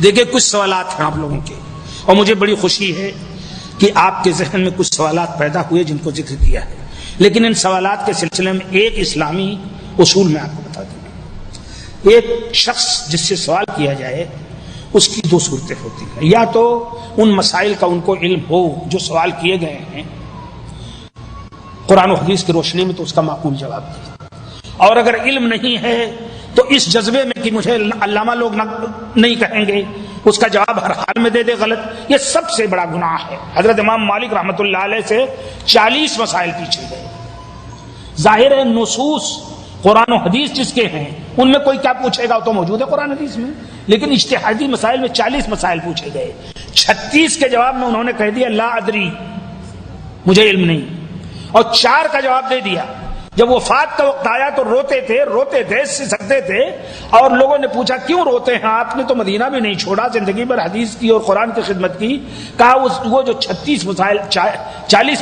دیکھیں کچھ سوالات ہیں آپ لوگوں کے، اور مجھے بڑی خوشی ہے کہ آپ کے ذہن میں کچھ سوالات پیدا ہوئے جن کو ذکر کیا ہے، لیکن ان سوالات کے سلسلے میں ایک اسلامی اصول میں آپ کو بتا دوں۔ ایک شخص جس سے سوال کیا جائے اس کی دو صورتیں ہوتی ہیں، یا تو ان مسائل کا ان کو علم ہو جو سوال کیے گئے ہیں قرآن و حدیث کی روشنی میں، تو اس کا معقول جواب دے، اور اگر علم نہیں ہے تو اس جذبے میں کہ مجھے علامہ لوگ نہیں کہیں گے اس کا جواب ہر حال میں دے دے غلط۔ یہ سب سے بڑا گناہ ہے۔ حضرت امام مالک رحمۃ اللہ علیہ سے 40 مسائل پوچھے گئے، ظاہر ہے نصوص قرآن و حدیث جس کے ہیں ان میں کوئی کیا پوچھے گا تو موجود ہے قرآن حدیث میں، لیکن اجتہادی مسائل میں 40 مسائل پوچھے گئے، 36 کے جواب میں انہوں نے کہہ دیا لا ادری، مجھے علم نہیں، اور 4 کا جواب دے دیا۔ جب وفات کا وقت آیا تو روتے تھے سکتے تھے، اور لوگوں نے پوچھا کیوں روتے ہیں آپ نے تو مدینہ بھی نہیں چھوڑا، زندگی بھر حدیث کی اور قرآن کی خدمت کی۔ کہا وہ جو 40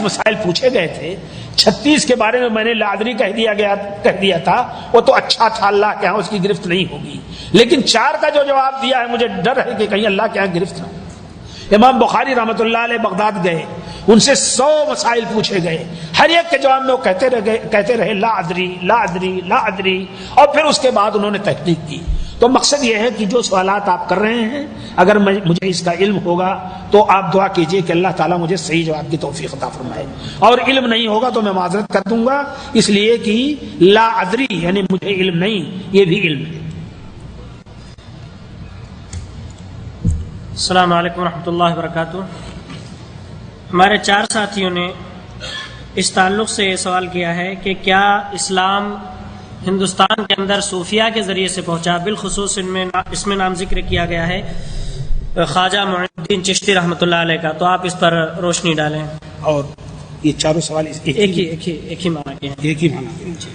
مسائل پوچھے گئے تھے، 36 کے بارے میں نے لا ادری کہہ دیا تھا، وہ تو اچھا تھا، اللہ کے ہاں اس کی گرفت نہیں ہوگی، لیکن 4 کا جو جواب دیا ہے مجھے ڈر ہے کہ کہیں اللہ کے ہاں گرفت نہ ہو۔ امام بخاری رحمۃ اللہ علیہ بغداد گئے، ان سے 100 مسائل پوچھے گئے، ہر ایک کے جواب میں وہ کہتے رہے لا ادری لا ادری لا ادری، اور پھر اس کے بعد انہوں نے تحقیق کی۔ تو مقصد یہ ہے کہ جو سوالات آپ کر رہے ہیں اگر مجھے اس کا علم ہوگا تو آپ دعا کیجئے کہ اللہ تعالیٰ مجھے صحیح جواب کی توفیق عطا فرمائے، اور علم نہیں ہوگا تو میں معذرت کر دوں گا، اس لیے کہ لا ادری یعنی مجھے علم نہیں، یہ بھی علم ہے۔ السلام علیکم ورحمۃ اللہ وبرکاتہ۔ ہمارے 4 ساتھیوں نے اس تعلق سے یہ سوال کیا ہے کہ کیا اسلام ہندوستان کے اندر صوفیہ کے ذریعے سے پہنچا، بالخصوص اس میں نام ذکر کیا گیا ہے خواجہ معین الدین چشتی رحمۃ اللہ علیہ کا، تو آپ اس پر روشنی ڈالیں۔ اور یہ چاروں سوال ایک ہی معنی کے ہیں۔ ایک ہی معنی کے۔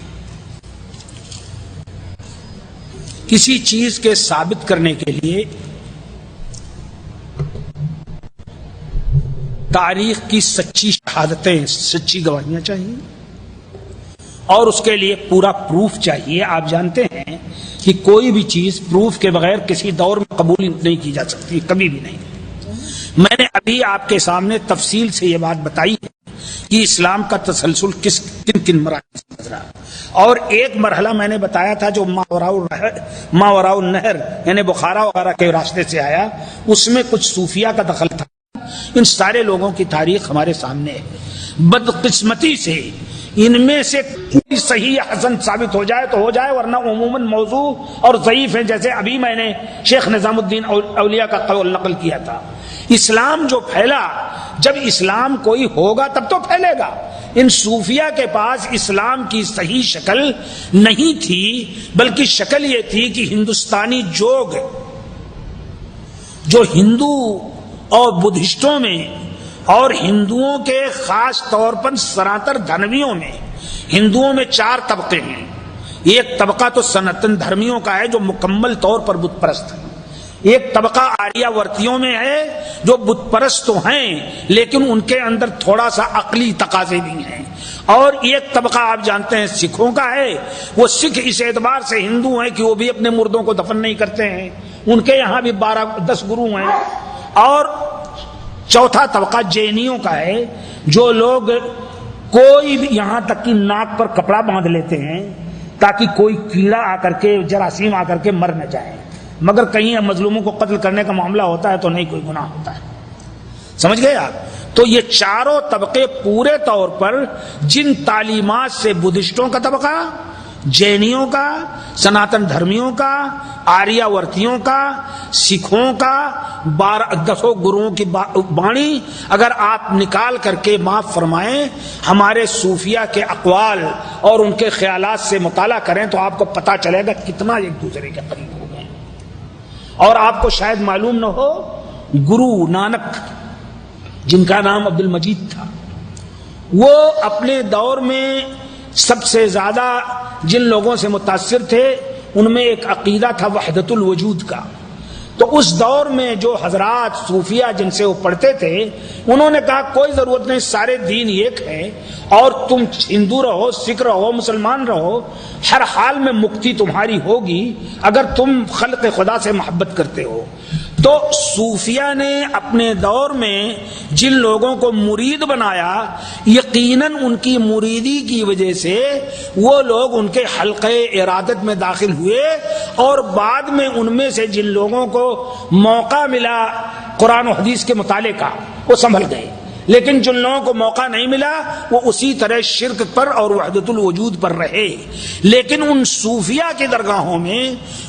کسی چیز کے ثابت کرنے کے لیے تاریخ کی سچی شہادتیں، سچی گواہیاں چاہیے، اور اس کے لیے پورا پروف چاہیے۔ آپ جانتے ہیں کہ کوئی بھی چیز پروف کے بغیر کسی دور میں قبول نہیں کی جا سکتی، کبھی بھی نہیں۔ میں نے ابھی آپ کے سامنے تفصیل سے یہ بات بتائی ہے کہ اسلام کا تسلسل کن مراحل سے گزرا، اور ایک مرحلہ میں نے بتایا تھا جو ماوراء النہر یعنی بخارا وغیرہ کے راستے سے آیا، اس میں کچھ صوفیہ کا دخل تھا۔ ان سارے لوگوں کی تاریخ ہمارے سامنے ہے۔ بدقسمتی سے ان میں سے کوئی صحیح حسن ثابت ہو جائے تو ہو جائے، ورنہ عموماً موضوع اور ضعیف ہیں، جیسے ابھی میں نے شیخ نظام الدین اولیاء کا قول نقل کیا تھا۔ اسلام جو پھیلا، جب اسلام کوئی ہوگا تب تو پھیلے گا۔ ان صوفیہ کے پاس اسلام کی صحیح شکل نہیں تھی، بلکہ شکل یہ تھی کہ ہندوستانی جوگ جو ہندو اور بدھسٹوں میں اور ہندوؤں کے خاص طور پر سناتن دھرمیوں میں، ہندوؤں میں 4 طبقے ہیں۔ ایک طبقہ تو سناتن دھرمیوں کا ہے جو مکمل طور پر بت پرست ہے، ایک طبقہ آریہ ورتیوں میں ہے جو بت پرست تو ہیں لیکن ان کے اندر تھوڑا سا عقلی تقاضے بھی ہیں، اور ایک طبقہ آپ جانتے ہیں سکھوں کا ہے۔ وہ سکھ اس اعتبار سے ہندو ہیں کہ وہ بھی اپنے مردوں کو دفن نہیں کرتے ہیں، ان کے یہاں بھی 10 گرو ہیں۔ اور چوتھا طبقہ جینیوں کا ہے، جو لوگ کوئی بھی یہاں تک کہ ناک پر کپڑا باندھ لیتے ہیں تاکہ کوئی کیڑا آ کر کے، جراثیم آ کر کے مر نہ جائے، مگر کہیں مظلوموں کو قتل کرنے کا معاملہ ہوتا ہے تو نہیں کوئی گناہ ہوتا ہے۔ سمجھ گئے آپ؟ تو یہ 4 طبقے پورے طور پر جن تعلیمات سے بدھسٹوں کا طبقہ، جینیوں کا، سناتن دھرمیوں کا، آریہ ورتیوں کا، سکھوں کا، 10 گروؤں کی بانی اگر آپ نکال کر کے معاف فرمائیں ہمارے صوفیہ کے اقوال اور ان کے خیالات سے مطالعہ کریں تو آپ کو پتہ چلے گا کتنا ایک دوسرے کے قریب ہو گئے۔ اور آپ کو شاید معلوم نہ ہو، گرو نانک جن کا نام عبد المجید تھا، وہ اپنے دور میں سب سے زیادہ جن لوگوں سے متاثر تھے ان میں ایک عقیدہ تھا وحدت الوجود کا۔ تو اس دور میں جو حضرات صوفیہ جن سے وہ پڑھتے تھے انہوں نے کہا کوئی ضرورت نہیں، سارے دین ایک ہے، اور تم ہندو رہو، سکھ رہو، مسلمان رہو، ہر حال میں مکتی تمہاری ہوگی اگر تم خلق خدا سے محبت کرتے ہو۔ تو صوفیہ نے اپنے دور میں جن لوگوں کو مرید بنایا، یقیناً ان کی مریدی کی وجہ سے وہ لوگ ان کے حلقے ارادت میں داخل ہوئے، اور بعد میں ان میں سے جن لوگوں کو موقع ملا قرآن و حدیث کے مطالعے کا وہ سنبھل گئے، لیکن جن لوگوں کو موقع نہیں ملا وہ اسی طرح شرک پر اور وحدت الوجود پر رہے۔ لیکن ان صوفیہ کی درگاہوں میں،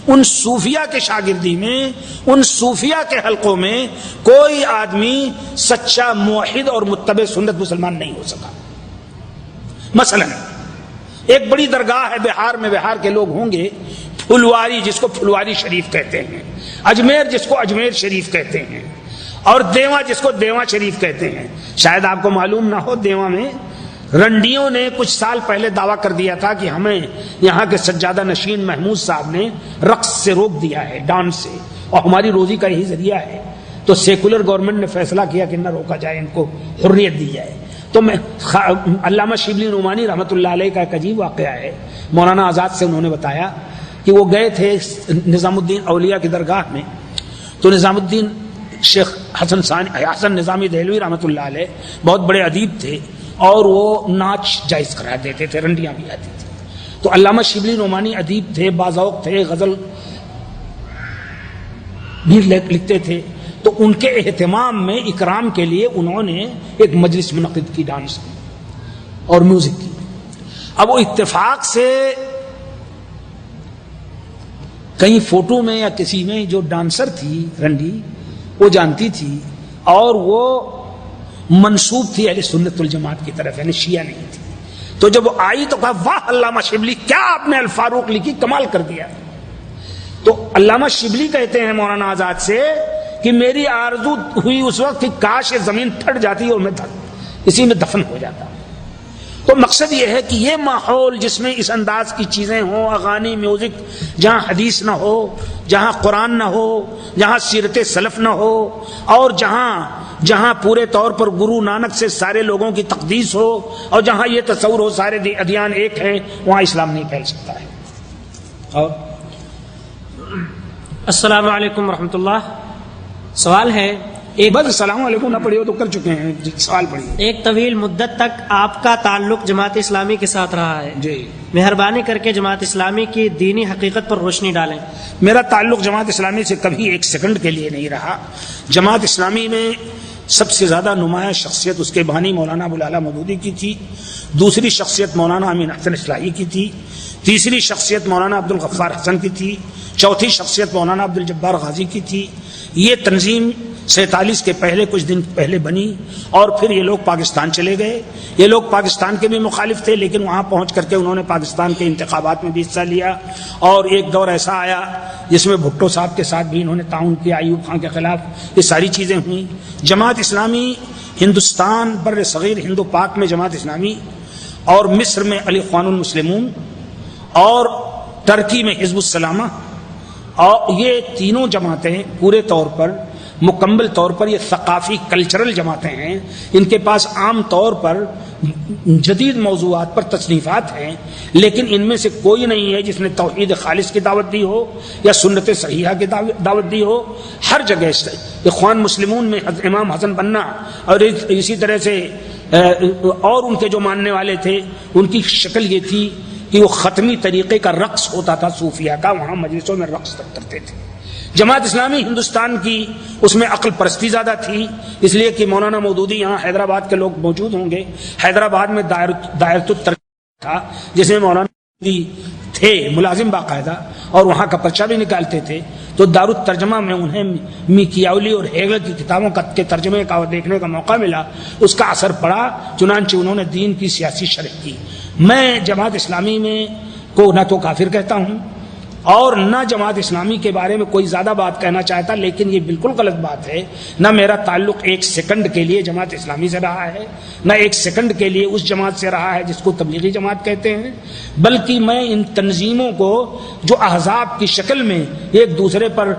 ان صوفیہ کے شاگردی میں، ان صوفیہ کے حلقوں میں کوئی آدمی سچا موحد اور متبع سنت مسلمان نہیں ہو سکا۔ مثلا ایک بڑی درگاہ ہے بہار میں، بہار کے لوگ ہوں گے، پھلواری جس کو پھلواری شریف کہتے ہیں، اجمیر جس کو اجمیر شریف کہتے ہیں، اور دیواں جس کو دیواں شریف کہتے ہیں۔ شاید آپ کو معلوم نہ ہو، دیواں میں رنڈیوں نے کچھ سال پہلے دعویٰ کر دیا تھا کہ ہمیں یہاں کے سجادہ نشین محمود صاحب نے رقص سے روک دیا ہے، ڈانس سے، اور ہماری روزی کا یہی ذریعہ ہے۔ تو سیکولر گورنمنٹ نے فیصلہ کیا کہ نہ روکا جائے، ان کو حریت دی جائے۔ تو میں علامہ شبلی نعمانی رحمۃ اللہ علیہ کا ایک عجیب واقعہ ہے، مولانا آزاد سے انہوں نے بتایا کہ وہ گئے تھے نظام الدین اولیاء کی درگاہ میں، تو نظام الدین شیخ حسن نظامی دہلوی رحمۃ اللہ علیہ بہت بڑے ادیب تھے، اور وہ ناچ جائز قرار دیتے تھے، رنڈیاں بھی آتی تھیں۔ تو علامہ شبلی نعمانی ادیب تھے، باذوق تھے، غزل بھی لکھتے تھے، تو ان کے اہتمام میں اکرام کے لیے انہوں نے ایک مجلس منعقد کی ڈانس کی اور میوزک کی۔ اب وہ اتفاق سے کہیں فوٹو میں یا کسی میں جو ڈانسر تھی رنڈی وہ جانتی تھی، اور وہ منسوب تھی اہل سنت والجماعت کی طرف، یعنی شیعہ نہیں تھی۔ تو جب وہ آئی تو کہا واہ علامہ شبلی، کیا آپ نے الفاروق لکھی، کمال کر دیا۔ تو علامہ شبلی کہتے ہیں مولانا آزاد سے کہ میری آرزو ہوئی اس وقت کہ کاش یہ زمین پھٹ جاتی اور میں اسی میں دفن ہو جاتا۔ تو مقصد یہ ہے کہ یہ ماحول جس میں اس انداز کی چیزیں ہوں، اغانی، میوزک، جہاں حدیث نہ ہو، جہاں قرآن نہ ہو، جہاں سیرت سلف نہ ہو، اور جہاں پورے طور پر گرو نانک سے سارے لوگوں کی تقدیس ہو، اور جہاں یہ تصور ہو سارے ادیان ایک ہیں، وہاں اسلام نہیں پھیل سکتا ہے۔ اور السلام علیکم ورحمۃ اللہ۔ سوال ہے، بس السلام علیکم نہ پڑھی ہو تو کر چکے ہیں، سوال پڑھیے۔ ایک طویل مدت تک آپ کا تعلق جماعت اسلامی کے ساتھ رہا ہے، جی، مہربانی کر کے جماعت اسلامی کی دینی حقیقت پر روشنی ڈالیں۔ میرا تعلق جماعت اسلامی سے کبھی ایک سیکنڈ کے لیے نہیں رہا۔ جماعت اسلامی میں سب سے زیادہ نمایاں شخصیت اس کے بانی مولانا ابوالعلا مودودی کی تھی، دوسری شخصیت مولانا امین حسن اصلاحی کی تھی، تیسری شخصیت مولانا عبدالغفار حسن کی تھی، چوتھی شخصیت مولانا عبدالجبار غازی کی تھی۔ یہ تنظیم 47 کے پہلے کچھ دن پہلے بنی، اور پھر یہ لوگ پاکستان چلے گئے۔ یہ لوگ پاکستان کے بھی مخالف تھے، لیکن وہاں پہنچ کر کے انہوں نے پاکستان کے انتخابات میں بھی حصہ لیا، اور ایک دور ایسا آیا جس میں بھٹو صاحب کے ساتھ بھی انہوں نے تعاون کیا، ایوب خان کے خلاف، یہ ساری چیزیں ہوئیں۔ جماعت اسلامی ہندوستان بر صغیر ہند و پاک میں جماعت اسلامی، اور مصر میں الاخوان المسلمون، اور ترکی میں حزب السلامہ، اور یہ تینوں جماعتیں پورے طور پر مکمل طور پر یہ ثقافی کلچرل جماعتیں ہیں۔ ان کے پاس عام طور پر جدید موضوعات پر تصنیفات ہیں، لیکن ان میں سے کوئی نہیں ہے جس نے توحید خالص کی دعوت دی ہو یا سنت صحیحہ کی دعوت دی ہو۔ ہر جگہ سے اخوان مسلمون میں امام حسن بننا، اور اسی طرح سے اور ان کے جو ماننے والے تھے ان کی شکل یہ تھی کہ وہ ختمی طریقے کا رقص ہوتا تھا صوفیہ کا، وہاں مجلسوں میں رقص کرتے تھے۔ جماعت اسلامی ہندوستان کی اس میں عقل پرستی زیادہ تھی، اس لیے کہ مولانا مودودی یہاں حیدرآباد کے لوگ موجود ہوں گے، حیدرآباد میں دائرۃ الترجمہ تھا جس میں مولانا مودودی تھے ملازم باقاعدہ، اور وہاں کا پرچہ بھی نکالتے تھے۔ تو دارالترجمہ میں انہیں میکیاولی اور ہیگل کی کتابوں کے ترجمے کا دیکھنے کا موقع ملا، اس کا اثر پڑا، چنانچہ انہوں نے دین کی سیاسی شرح کی۔ میں جماعت اسلامی میں کو نہ تو کافر کہتا ہوں اور نہ جماعت اسلامی کے بارے میں کوئی زیادہ بات کہنا چاہتا، لیکن یہ بالکل غلط بات ہے۔ نہ میرا تعلق ایک سیکنڈ کے لیے جماعت اسلامی سے رہا ہے، نہ ایک سیکنڈ کے لیے اس جماعت سے رہا ہے جس کو تبلیغی جماعت کہتے ہیں، بلکہ میں ان تنظیموں کو جو احزاب کی شکل میں ایک دوسرے پر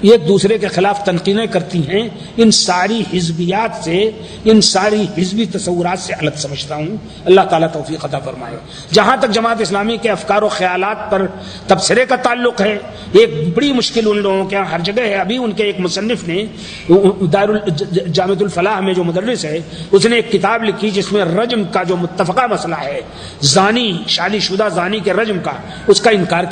یہ ایک دوسرے کے خلاف تنقیدیں کرتی ہیں، ان ساری حزبیات سے، ان ساری حزبی تصورات سے الگ سمجھتا ہوں۔ اللہ تعالیٰ توفیق عطا فرمائے۔ جہاں تک جماعت اسلامی کے افکار و خیالات پر تبصرے کا تعلق ہے، ایک بڑی مشکل ان لوگوں کے یہاں ہر جگہ ہے۔ ابھی ان کے ایک مصنف نے جامعۃ الفلاح میں جو مدرس ہے، اس نے ایک کتاب لکھی جس میں رجم کا جو متفقہ مسئلہ ہے، زانی، شادی شدہ زانی کے رجم کا، اس کا انکار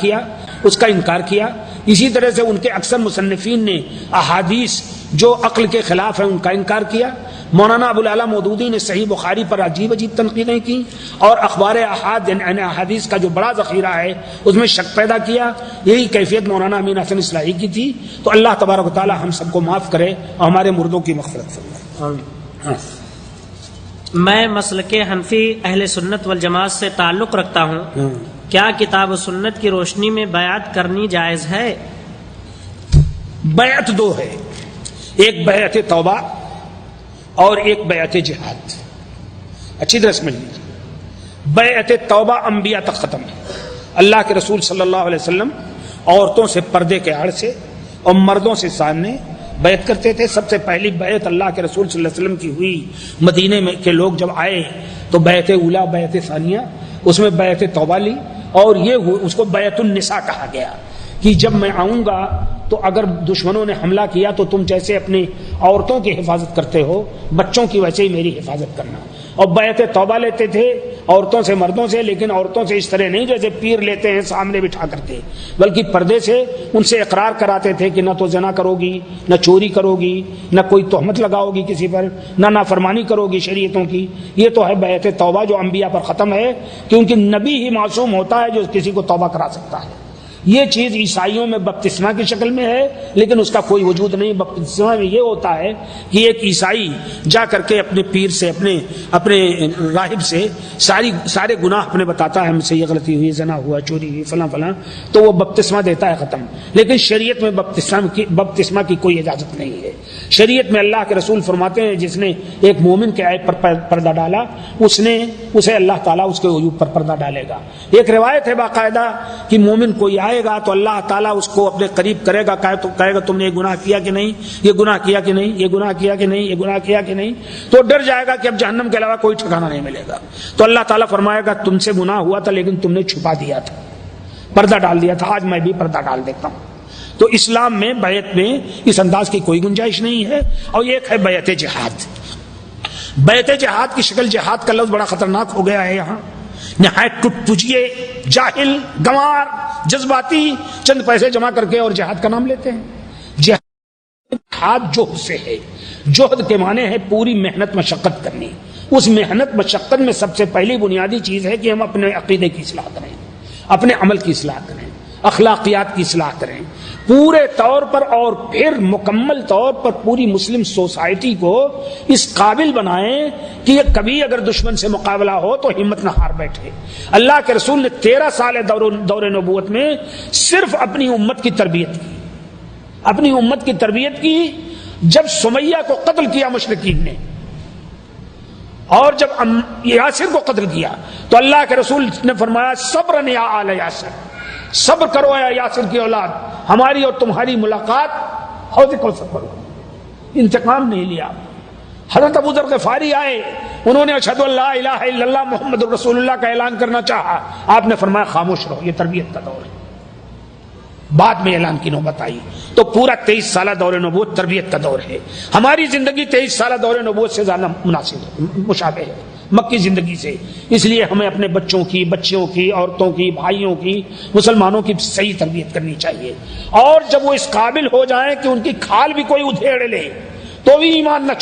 کیا۔ اسی طرح سے ان کے اکثر مصنفین نے احادیث جو عقل کے خلاف ہیں ان کا انکار کیا۔ مولانا ابو الاعلیٰ مودودی نے صحیح بخاری پر عجیب تنقیدیں کی، اور اخبار احاد یعنی احادیث کا جو بڑا ذخیرہ ہے اس میں شک پیدا کیا۔ یہی کیفیت مولانا امین حسن اصلاحی کی تھی۔ تو اللہ تبارک و تعالی ہم سب کو معاف کرے اور ہمارے مردوں کی مغفرت فرمائے۔ میں مسلک حنفی اہل سنت والجماعت سے تعلق رکھتا ہوں، کیا کتاب و سنت کی روشنی میں بیعت کرنی جائز ہے؟ بیعت دو ہے، ایک بیعت توبہ اور ایک بیعت جہاد۔ اچھی طرح سمجھ لیجیے، بیعت توبہ انبیاء تک ختم ہے۔ اللہ کے رسول صلی اللہ علیہ وسلم عورتوں سے پردے کے آڑ سے اور مردوں سے سامنے بیعت کرتے تھے۔ سب سے پہلی بیعت اللہ کے رسول صلی اللہ علیہ وسلم کی ہوئی، مدینے میں کے لوگ جب آئے تو بیعت اولا، بیعت ثانیہ، اس میں بیعت توبہ لی، اور یہ اس کو بیعت النساء کہا گیا کہ جب میں آؤں گا تو اگر دشمنوں نے حملہ کیا تو تم جیسے اپنی عورتوں کی حفاظت کرتے ہو، بچوں کی ویسے ہی میری حفاظت کرنا۔ اور بیعت توبہ لیتے تھے عورتوں سے، مردوں سے، لیکن عورتوں سے اس طرح نہیں جیسے پیر لیتے ہیں سامنے بٹھا کرتے، بلکہ پردے سے ان سے اقرار کراتے تھے کہ نہ تو زنا کرو گی، نہ چوری کرو گی، نہ کوئی تہمت لگاؤ گی کسی پر، نہ نافرمانی کرو گی شریعتوں کی۔ یہ تو ہے بیعت توبہ جو انبیاء پر ختم ہے، کیونکہ نبی ہی معصوم ہوتا ہے جو کسی کو توبہ کرا سکتا ہے۔ یہ چیز عیسائیوں میں بپتسمہ کی شکل میں ہے، لیکن اس کا کوئی وجود نہیں۔ بپتسمہ میں یہ ہوتا ہے کہ ایک عیسائی جا کر کے اپنے پیر سے، اپنے راہب سے سارے گناہ اپنے بتاتا ہے، ہم سے یہ غلطی ہوئی، زنا ہوا، چوری ہوئی، فلاں فلاں، تو وہ بپتسمہ دیتا ہے، ختم۔ لیکن شریعت میں بپتسمہ کی کوئی اجازت نہیں ہے۔ شریعت میں اللہ کے رسول فرماتے ہیں جس نے ایک مومن کے عیب پر پردہ ڈالا، اسے اللہ تعالیٰ اس کے عیوب پر پردہ ڈالے گا۔ ایک روایت ہے باقاعدہ کہ مومن کوئی آئے گا تو اللہ تعالیٰ اس کو اپنے قریب کرے گا، کہے گا تم نے یہ گناہ کیا کہ نہیں، یہ گناہ کیا کہ نہیں، یہ گناہ کیا کہ نہیں، یہ گناہ کیا کہ نہیں، تو ڈر جائے گا کہ اب جہنم کے علاوہ کوئی ٹھکانہ نہیں ملے گا۔ تو اللہ تعالیٰ فرمائے گا تم سے گناہ ہوا تھا لیکن تم نے چھپا دیا تھا، پردہ ڈال دیا تھا، آج میں بھی پردہ ڈال دیتا ہوں۔ تو اسلام میں بیعت میں اس انداز کی کوئی گنجائش نہیں ہے۔ اور ایک ہے بیعت جہاد۔ بیعت جہاد کی شکل، جہاد کا لفظ بڑا خطرناک ہو گیا ہے یہاں، نہایت ٹٹ پجیے، جاہل، گنوار، جذباتی، چند پیسے جمع کر کے اور جہاد کا نام لیتے ہیں۔ جہاد جوہد سے ہے، جوہد کے معنی ہے پوری محنت مشقت کرنی۔ اس محنت مشقت میں سب سے پہلی بنیادی چیز ہے کہ ہم اپنے عقیدے کی اصلاح کریں، اپنے عمل کی اصلاح کریں، اخلاقیات کی اصلاح کریں پورے طور پر، اور پھر مکمل طور پر پوری مسلم سوسائٹی کو اس قابل بنائیں کہ یہ کبھی اگر دشمن سے مقابلہ ہو تو ہمت نہ ہار بیٹھے۔ اللہ کے رسول نے 13 سال دور نبوت میں صرف اپنی امت کی تربیت کی۔ جب سمیہ کو قتل کیا مشرکین نے، اور جب یاسر کو قتل کیا، تو اللہ کے رسول نے فرمایا صبرن یا آل یاسر، صبر کرو یا یاسر کی اولاد، ہماری اور تمہاری ملاقات حوض کوثر پر ہوگی۔ انتقام نہیں لیا۔ حضرت ابو ذر غفاری آئے، انہوں نے اشہد ان لا الہ الا اللہ محمد رسول اللہ کا اعلان کرنا چاہا، آپ نے فرمایا خاموش رہو، یہ تربیت کا دور ہے۔ بعد میں اعلان کی نوبت آئی۔ تو پورا 23 سالہ دور نبوت تربیت کا دور ہے۔ ہماری زندگی 23 سالہ دور نبوت سے زیادہ مناسب مشابہ ہے مکی زندگی سے۔ اس لیے ہمیں اپنے بچوں کی، بچیوں کی، عورتوں کی، بھائیوں کی، مسلمانوں کی صحیح تربیت کرنی چاہیے۔ اور جب وہ اس قابل ہو جائیں کہ ان کی کھال بھی کوئی ادھیڑ لے تو بھی ایمان نہ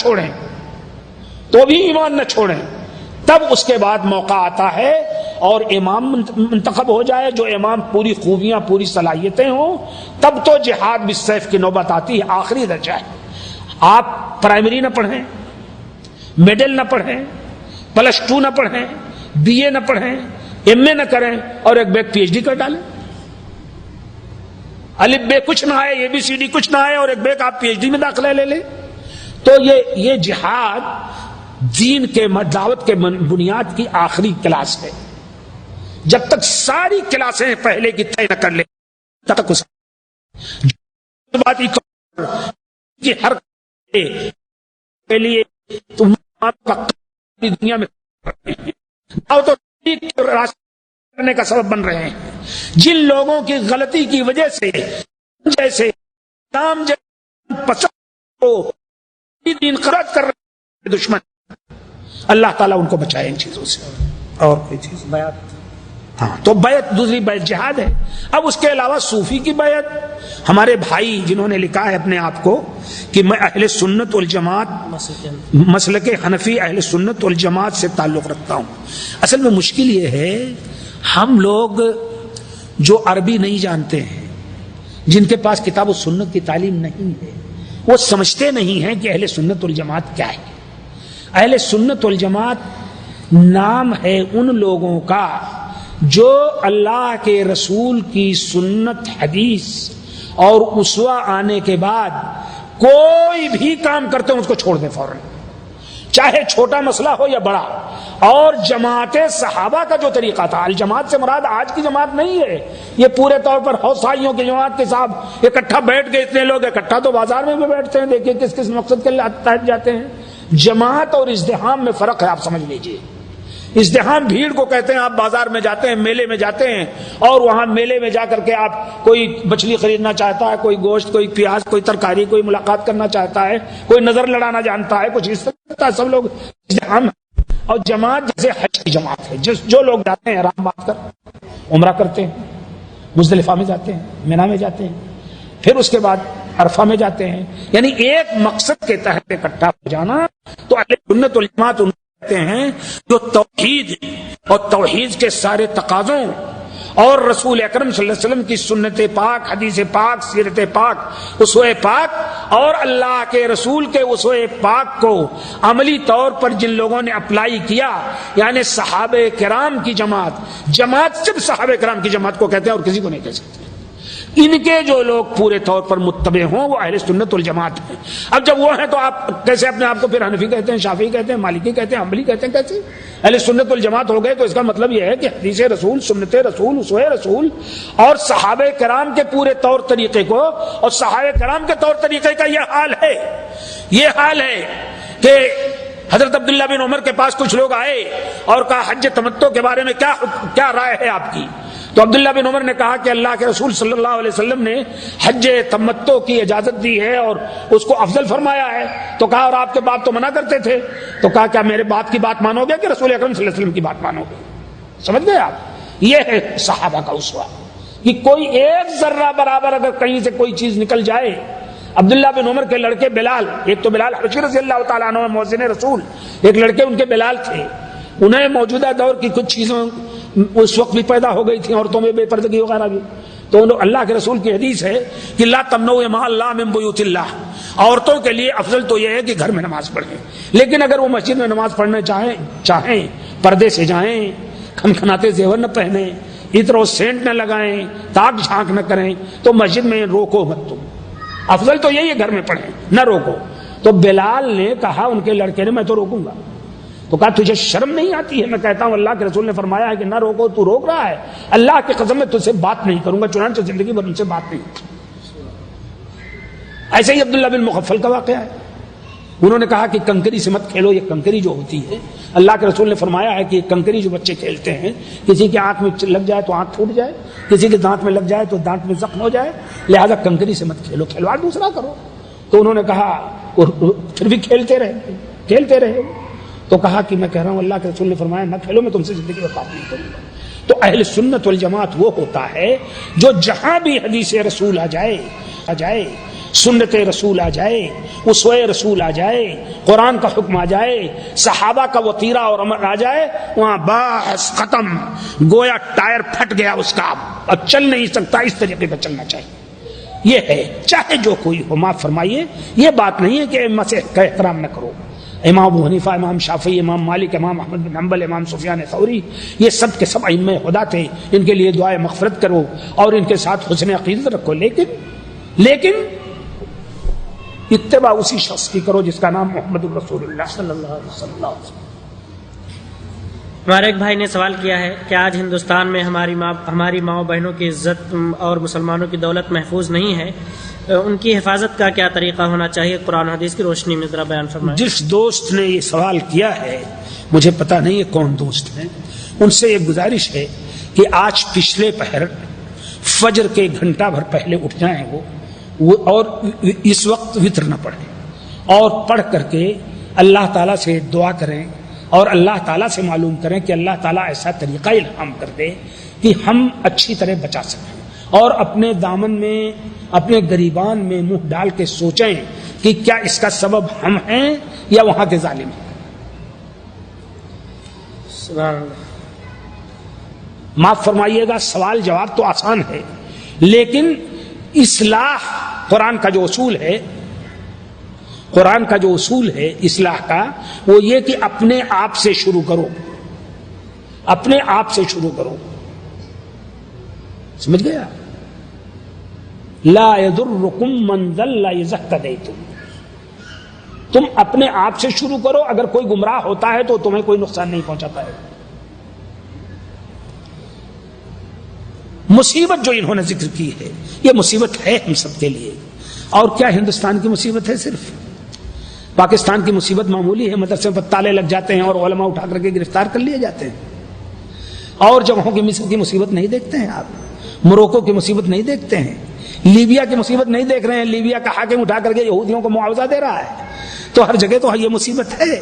چھوڑیں، تب اس کے بعد موقع آتا ہے اور امام منتخب ہو جائے، جو امام پوری خوبیاں، پوری صلاحیتیں ہوں، تب تو جہاد بالسیف کی نوبت آتی ہے، آخری درجہ ہے۔ آپ پرائمری نہ پڑھیں، میڈل نہ پڑھیں، +2 نہ پڑھیں، BA نہ پڑھیں، MA نہ کریں، اور ایک بیگ PhD کر ڈالیں۔ الف بے کچھ نہ آئے، ABCD کچھ نہ آئے، اور ایک بیگ آپ PhD میں داخلہ لے لیں، تو یہ جہاد دین کے دعوت کے بنیاد کی آخری کلاس ہے۔ جب تک ساری کلاسیں پہلے کی طے نہ کر لیں تب تک اس کہ ہر کے لیے تم دنیا میں تو کرنے کا سبب بن رہے ہیں. جن لوگوں کی غلطی کی وجہ سے جیسے نام پسند کو دین خراب کر رہے دشمن، اللہ تعالیٰ ان کو بچائے ان چیزوں سے. اور کوئی چیز بیعت، ہاں تو بیعت، دوسری بیعت جہاد ہے. اب اس کے علاوہ صوفی کی بیعت، ہمارے بھائی جنہوں نے لکھا ہے اپنے آپ کو کہ میں اہل سنت والجماعت مسلک حنفی اہل سنت والجماعت سے تعلق رکھتا ہوں. اصل میں مشکل یہ ہے ہم لوگ جو عربی نہیں جانتے ہیں، جن کے پاس کتاب و سنت کی تعلیم نہیں ہے، وہ سمجھتے نہیں ہیں کہ اہل سنت والجماعت کیا ہے. اہل سنت والجماعت نام ہے ان لوگوں کا جو اللہ کے رسول کی سنت، حدیث اور اسوہ آنے کے بعد کوئی بھی کام کرتے ہیں اس کو چھوڑ دیں فوراً، چاہے چھوٹا مسئلہ ہو یا بڑا. اور جماعت صحابہ کا جو طریقہ تھا، الجماعت سے مراد آج کی جماعت نہیں ہے، یہ پورے طور پر حوثائیوں کی جماعت کے ساتھ اکٹھا بیٹھ گئے. اتنے لوگ اکٹھا تو بازار میں بھی بیٹھتے ہیں، دیکھیے کس کس مقصد کے لیے تحت جاتے ہیں. جماعت اور ازدحام میں فرق ہے، آپ سمجھ لیجئے. ازدحام بھیڑ کو کہتے ہیں. آپ بازار میں جاتے ہیں، میلے میں جاتے ہیں، اور وہاں میلے میں جا کر کے آپ کوئی مچھلی خریدنا چاہتا ہے، کوئی گوشت، کوئی پیاز، کوئی ترکاری، کوئی ملاقات کرنا چاہتا ہے، کوئی نظر لڑانا جانتا ہے، کچھ اس طرح سب لوگ ازدحام. اور جماعت جیسے حج کی جماعت ہے، جو لوگ جاتے ہیں احرام باندھ کر عمرہ کرتے ہیں، مزدلفہ میں جاتے ہیں، مینا میں جاتے ہیں، پھر اس کے بعد عرفہ میں جاتے ہیں، یعنی ایک مقصد کے تحت اکٹھا ہو جانا. تو اہل سنت والجماعت ان کہتے ہیں جو توحید اور توحید کے سارے تقاضوں اور رسول اکرم صلی اللہ علیہ وسلم کی سنت پاک، حدیث پاک، سیرت پاک، اسوہ پاک اور اللہ کے رسول کے اسوہ پاک کو عملی طور پر جن لوگوں نے اپلائی کیا، یعنی صحابہ کرام کی جماعت صرف صحابہ کرام کی جماعت کو کہتے ہیں اور کسی کو نہیں کہہ سکتے. ان کے جو لوگ پورے طور پر متبع ہوں وہ اہل سنت والجماعت ہیں. اب جب وہ ہیں تو آپ کیسے اپنے آپ کو پھر حنفی کہتے ہیں، شافعی کہتے ہیں، مالکی کہتے ہیں، حنبلی کہتے ہیں؟ کیسے اہل سنت والجماعت ہو گئے؟ تو اس کا مطلب یہ ہے کہ حدیث رسول، سنت رسول، اسوہ رسول اور صحابہ کرام کے پورے طور طریقے کو، اور صحابہ کرام کے طور طریقے کا یہ حال ہے کہ حضرت عبداللہ بن عمر کے پاس کچھ لوگ آئے اور کہا حج تمتع کے بارے میں کیا رائے ہے آپ کی؟ تو عبداللہ بن عمر نے کہا کہ اللہ کے رسول صلی اللہ علیہ وسلم نے حج تمتع کی اجازت دی ہے اور اس کو افضل فرمایا ہے. تو کہا اور آپ کے باپ تو منع کرتے تھے. تو کہا کیا میرے باپ کی بات مانو گے کہ رسول اکرم صلی اللہ علیہ وسلم کی بات مانو گے؟ سمجھ گئے آپ؟ یہ ہے صحابہ کا اسوہ کہ کوئی ایک ذرہ برابر اگر کہیں سے کوئی چیز نکل جائے. عبداللہ بن عمر کے لڑکے بلال، ایک تو بلال حبشی رضی اللہ تعالیٰ عنہ مؤذن رسول، ایک لڑکے ان کے بلال تھے. انہیں موجودہ دور کی کچھ چیزیں اس وقت بھی پیدا ہو گئی تھیں، عورتوں میں بے پردگی وغیرہ بھی. تو اللہ کے رسول کی حدیث ہے کہ لا تمنعوا مع اللہ من بیوت اللہ، عورتوں کے لیے افضل تو یہ ہے کہ گھر میں نماز پڑھیں، لیکن اگر وہ مسجد میں نماز پڑھنے چاہیں پردے سے جائیں، کھنکھناتے زیور نہ پہنیں، عطر و سینٹ نہ لگائیں، تاک جھانک نہ کریں، تو مسجد میں روکو مت. تم افضل تو یہی ہے گھر میں پڑھیں، نہ روکو. تو بلال نے کہا ان کے لڑکے نے میں تو روکوں گا. تو کہا تجھے شرم نہیں آتی ہے؟ میں کہتا ہوں اللہ کے رسول نے فرمایا ہے کہ نہ روکو، تو روک رہا ہے. اللہ کی قسم میں تجھ سے بات نہیں کروں گا، چنانچہ زندگی بھر ان سے بات نہیں. ایسے ہی عبداللہ بن مغفل کا واقعہ ہے. انہوں نے کہا کہ کنکری سے مت کھیلو. یہ کنکری جو ہوتی ہے، اللہ کے رسول نے فرمایا ہے کہ یہ کنکری جو بچے کھیلتے ہیں، کسی کی آنکھ میں لگ جائے تو آنکھ پھوٹ جائے، کسی کے دانت میں لگ جائے تو دانت میں زخم ہو جائے، لہذا کنکری سے مت کھیلو، کھلواڑ دوسرا کرو. تو انہوں نے کہا، پھر بھی کھیلتے رہے. تو کہا کہ میں کہہ رہا ہوں اللہ کے رسول نے فرمایا نہ کھیلو، میں تم سے زندگی میں بات نہیں کروں گا. تو اہل سنت والجماعت وہ ہوتا ہے جو جہاں بھی حدیث رسول آ جائے، سنت رسول آ جائے، اسوہ رسول آ جائے، قرآن کا حکم آ جائے، صحابہ کا وطیرہ اور امر آ جائے، وہاں بس ختم، گویا ٹائر پھٹ گیا اس کا، اب چل نہیں سکتا. اس طریقے پر چلنا چاہیے. یہ ہے چاہے جو کوئی ہو. معاف فرمائیے، یہ بات نہیں ہے کہ ائمہ سے احترام نہ کرو. امام ابو حنیفہ، امام شافعی، امام مالک، امام احمد بن حنبل، امام سفیان ثوری، یہ سب کے سب ائمہ خدا تھے. ان کے لیے دعائے مغفرت کرو اور ان کے ساتھ حسن عقیدت رکھو، لیکن اتباع اسی شخص کی کرو جس کا نام محمد الرسول اللہ صلی اللہ علیہ وسلم. ہمارے ایک بھائی نے سوال کیا ہے کہ آج ہندوستان میں ہماری ماں بہنوں کی عزت اور مسلمانوں کی دولت محفوظ نہیں ہے، ان کی حفاظت کا کیا طریقہ ہونا چاہیے قرآن حدیث کی روشنی میں ذرا بیان فرمائیں۔ جس دوست نے یہ سوال کیا ہے، مجھے پتا نہیں یہ کون دوست ہے، ان سے یہ گزارش ہے کہ آج پچھلے پہر فجر کے گھنٹہ بھر پہلے اٹھ جائیں وہ اور اس وقت وتر نہ پڑھیں، اور پڑھ کر کے اللہ تعالیٰ سے دعا کریں اور اللہ تعالیٰ سے معلوم کریں کہ اللہ تعالیٰ ایسا طریقہ الہام کر دے کہ ہم اچھی طرح بچا سکیں، اور اپنے دامن میں اپنے گریبان میں منہ ڈال کے سوچیں کہ کیا اس کا سبب ہم ہیں یا وہاں کے ظالم ہیں۔ سبحان اللہ۔ معاف فرمائیے گا، سوال جواب تو آسان ہے، لیکن اصلاح قرآن کا جو اصول ہے، قرآن کا جو اصول ہے اصلاح کا، وہ یہ کہ اپنے آپ سے شروع کرو، اپنے آپ سے شروع کرو، سمجھ گیا؟ لا يضركم من ضل اذا اهتديتم، تم اپنے آپ سے شروع کرو، اگر کوئی گمراہ ہوتا ہے تو تمہیں کوئی نقصان نہیں پہنچاتا ہے۔ مصیبت جو انہوں نے ذکر کی ہے، یہ مصیبت ہے ہم سب کے لیے، اور کیا ہندوستان کی مصیبت ہے صرف؟ پاکستان کی مصیبت معمولی ہے، مدرسے پر تالے لگ جاتے ہیں اور علماء اٹھا کر کے گرفتار کر لیے جاتے ہیں، اور جگہوں کی مصر کی مصیبت نہیں دیکھتے ہیں آپ، موروکو کی مصیبت نہیں دیکھتے ہیں، لیبیا کی مصیبت نہیں دیکھ رہے ہیں، لیبیا کا حاکم اٹھا کر کے یہودیوں کو معاوضہ دے رہا ہے، تو ہر جگہ تو یہ مصیبت ہے،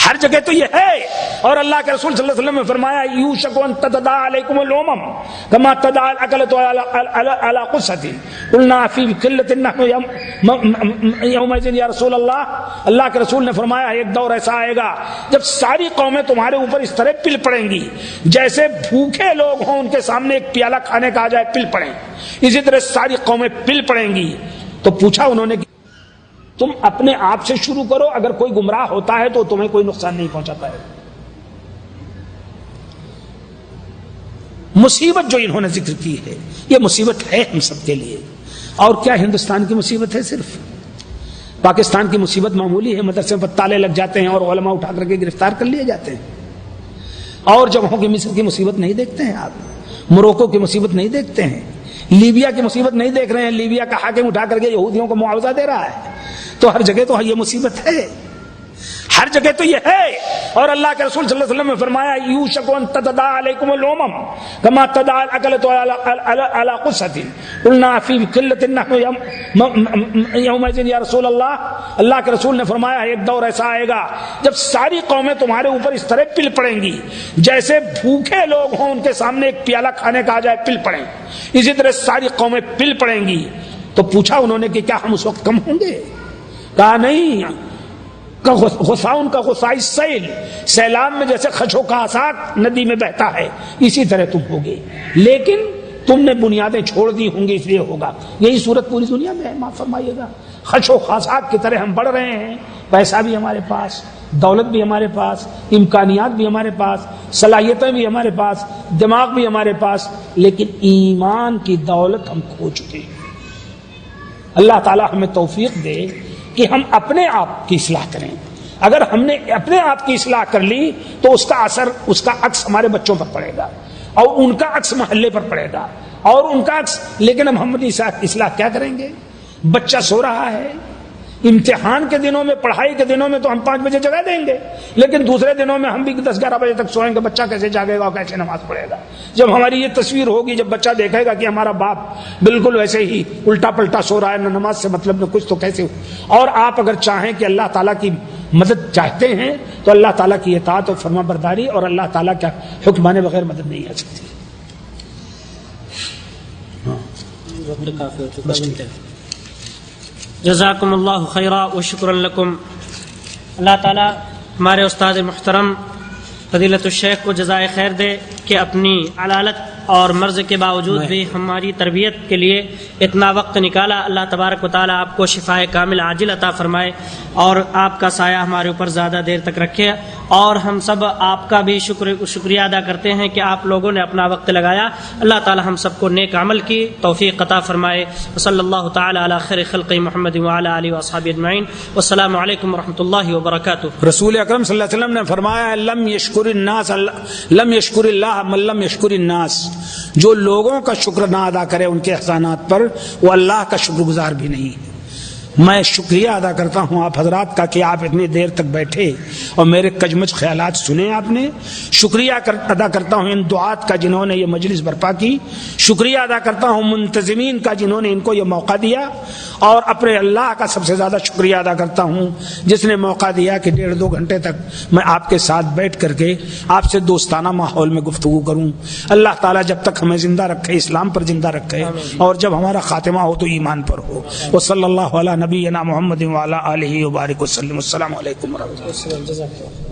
ہر جگہ تو یہ ہے۔ اور اللہ کے رسول صلی اللہ علیہ وسلم نے فرمایا یوشک ان تداعی علیکم الامم کما تداعی الاکلۃ علی قصۃ قلنا فی قلۃ نحن یومئذ یا رسول اللہ کے رسول نے فرمایا ایک دور ایسا آئے گا جب ساری قومیں تمہارے اوپر اس طرح پل پڑیں گی جیسے بھوکے لوگ ہوں ان کے سامنے ایک پیالہ کھانے کا آ جائے پل پڑیں، اسی طرح ساری قومیں پل پڑیں گی۔ تو پوچھا انہوں نے کہ تم اپنے آپ سے شروع کرو، اگر کوئی گمراہ ہوتا ہے تو تمہیں کوئی نقصان نہیں پہنچاتا ہے۔ مصیبت جو انہوں نے ذکر کی ہے، یہ مصیبت ہے ہم سب کے لیے، اور کیا ہندوستان کی مصیبت ہے صرف؟ پاکستان کی مصیبت معمولی ہے، مدرسے پر تالے لگ جاتے ہیں اور علماء اٹھا کر کے گرفتار کر لیے جاتے ہیں، اور جگہوں کی مصر کی مصیبت نہیں دیکھتے ہیں آپ، موروکو کی مصیبت نہیں دیکھتے ہیں، لیبیا کی مصیبت نہیں دیکھ رہے ہیں، لیبیا کا حاکم اٹھا کر کے یہودیوں کو معاوضہ دے رہا ہے، تو ہر جگہ تو یہ مصیبت ہے، ہر جگہ تو یہ ہے۔ اور اللہ کے رسول صلی اللہ علیہ وسلم نے فرمایا یوشک ان تداعی علیکم الامم کما تداعی الاکلۃ علی قصۃ قلنا فی قلۃ نحن یومئذ یا رسول اللہ کے رسول نے فرمایا ایک دور ایسا آئے گا جب ساری قومیں تمہارے اوپر اس طرح پل پڑیں گی جیسے بھوکے لوگ ہوں ان کے سامنے ایک پیالہ کھانے کا آ جائے پل پڑیں، اسی طرح ساری قومیں پل پڑیں گی۔ تو پوچھا انہوں نے کہ کیا ہم اس وقت کم ہوں گے؟ کہا نہیں، غصاؤن کا غصائی سیل، سیلاب میں جیسے خچو کا آسات ندی میں بہتا ہے اسی طرح تم ہوگے، لیکن تم نے بنیادیں چھوڑ دی ہوں گی اس لیے ہوگا۔ یہی صورت پوری دنیا میں ہے، معاف فرمائیے گا، خچو خاصات کی طرح ہم بڑھ رہے ہیں، پیسہ بھی ہمارے پاس، دولت بھی ہمارے پاس، امکانیات بھی ہمارے پاس، صلاحیتیں بھی ہمارے پاس، دماغ بھی ہمارے پاس، لیکن ایمان کی دولت ہم کھو چکے ہیں۔ اللہ تعالی ہمیں توفیق دے کہ ہم اپنے آپ کی اصلاح کریں۔ اگر ہم نے اپنے آپ کی اصلاح کر لی تو اس کا اثر، اس کا عکس ہمارے بچوں پر پڑے گا، اور ان کا عکس محلے پر پڑے گا، اور ان کا عکس۔ لیکن ہم اپنی اصلاح کیا کریں گے؟ بچہ سو رہا ہے، امتحان کے دنوں میں، پڑھائی کے دنوں میں تو ہم 5 بجے جگا دیں گے، لیکن دوسرے دنوں میں ہم بھی 10-11 بجے تک سوئیں گے، بچہ کیسے جاگے گا اور کیسے نماز پڑھے گا؟ جب ہماری یہ تصویر ہوگی، جب بچہ دیکھے گا کہ ہمارا باپ بالکل ویسے ہی الٹا پلٹا سو رہا ہے، نہ نماز سے مطلب نہ کچھ، تو کیسے ہو؟ اور آپ اگر چاہیں کہ اللہ تعالیٰ کی مدد چاہتے ہیں تو اللہ تعالیٰ کی اطاعت اور فرما برداری اور اللہ تعالیٰ کا حکم مانے بغیر مدد نہیں آ سکتی۔ جزاکم اللہ خیرا و شکرا لکم۔ اللہ تعالیٰ ہمارے استاد محترم فضیلت الشیخ کو جزائے خیر دے کہ اپنی علالت اور مرض کے باوجود بھی ہماری تربیت کے لیے اتنا وقت نکالا۔ اللہ تبارک و تعالیٰ آپ کو شفائے کامل عاجل عطا فرمائے اور آپ کا سایہ ہمارے اوپر زیادہ دیر تک رکھے، اور ہم سب آپ کا بھی شکریہ ادا کرتے ہیں کہ آپ لوگوں نے اپنا وقت لگایا۔ اللہ تعالیٰ ہم سب کو نیک عمل کی توفیق عطا فرمائے۔ صلی اللہ تعالیٰ علی خیر خلق محمد وعلی آلہ واصحابہ اجمعین، والسلام علیکم ورحمۃ اللہ وبرکاتہ۔ رسول اکرم صلی اللہ علیہ وسلم نے فرمایا لم یشکر اللہ من لم یشکر الناس، جو لوگوں کا شکر نہ ادا کرے ان کے احسانات پر، وہ اللہ کا شکر گزار بھی نہیں ہے۔ میں شکریہ ادا کرتا ہوں آپ حضرات کا کہ آپ اتنی دیر تک بیٹھے اور میرے کجمج خیالات سنے آپ نے۔ شکریہ ادا کرتا ہوں ان دعات کا جنہوں نے یہ مجلس برپا کی، شکریہ ادا کرتا ہوں منتظمین کا جنہوں نے ان کو یہ موقع دیا، اور اپنے اللہ کا سب سے زیادہ شکریہ ادا کرتا ہوں جس نے موقع دیا کہ 1.5-2 گھنٹے تک میں آپ کے ساتھ بیٹھ کر کے آپ سے دوستانہ ماحول میں گفتگو کروں۔ اللہ تعالیٰ جب تک ہمیں زندہ رکھے اسلام پر زندہ رکھے، اور جب ہمارا خاتمہ ہو تو ایمان پر ہو۔ وصلی اللہ علی نبینا محمد وعلی آلہ وبارک وسلم۔ السلام علیکم ورحمۃ اللہ۔